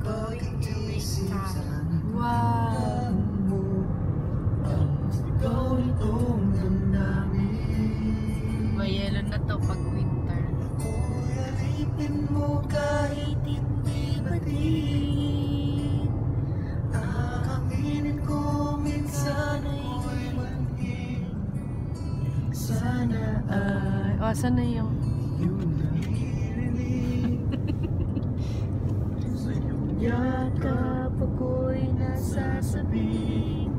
going to make time. Wow! May yelo na to pag winter. Alipin mo kahit hindi batin. Aaminin ko minsan ako'y mali. Sana ay Oh, saan na yung... iyong naririnig. Sa iyong yakap ako'y nasasabik.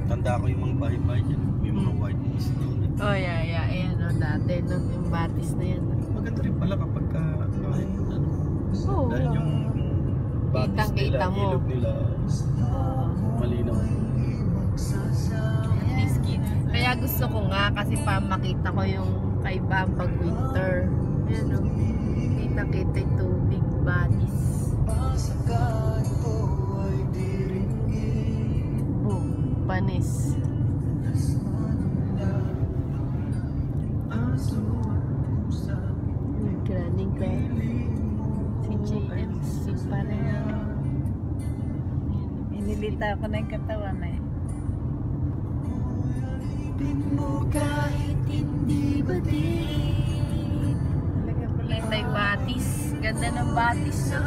Tanda ko yung mga bahay-bahay dyan. May mga white walls doon. Oh, yeah. Ayan, oh, dati. Nung yung batis na yan. Maganda rin pala kapag kahit ano. Oh, Dahil yung batis nila, Kitang-kita mo. ilog nila, malinaw. Biscuit. Kaya gusto ko nga kasi pa makita ko yung kaibahan pag winter. Ayan, oh. Kita-kita yung tubig, batis. Pasagad ko ay diringgin. Boom, panis. Aso at pusa. Nagkraning ka. Si JMC pa rin. Inilita ko na yung katawan eh. Alipin mo kahit hindi batin. Talaga pala. Kita yung batis. Ganda ng batis. No?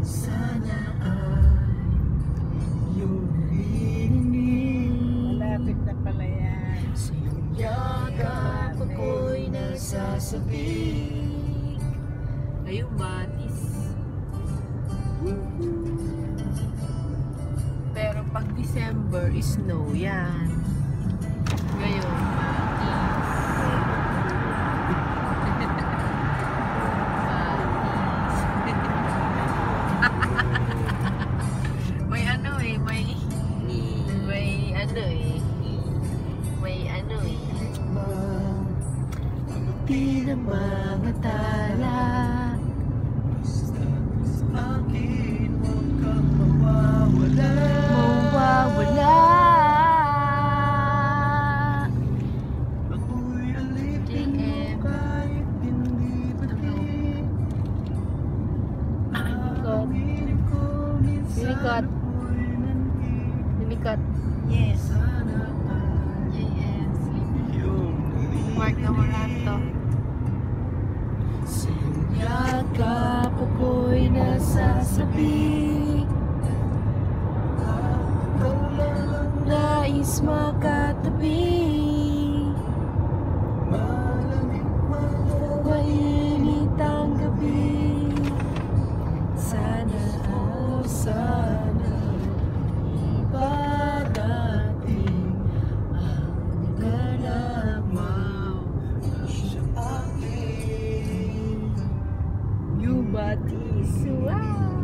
Sana ay iyong narinig. Malapit na pala yan. Sa iyong yakap ako'y nasasabik. Ayun, batis. Pero pag December, snow yan. Ngayon, may ano eh, may ano eh. Di na mga tala. Sa akin huwag kang mawawala. Mawawala. Ako'y alipin mo kahit hindi batin. Aaminin ko minsan Sinikot. ako'y nanhid. Sinikot. Yes. Sana ay JS. iyong Mark na Morato. sa iyong yakap ako'y nasasabik. Ikaw lang ang nais makatabi. Malamig mainit ang gabi. Sana ibadating ang naglalamaw sa akin. Yung batis. Wow!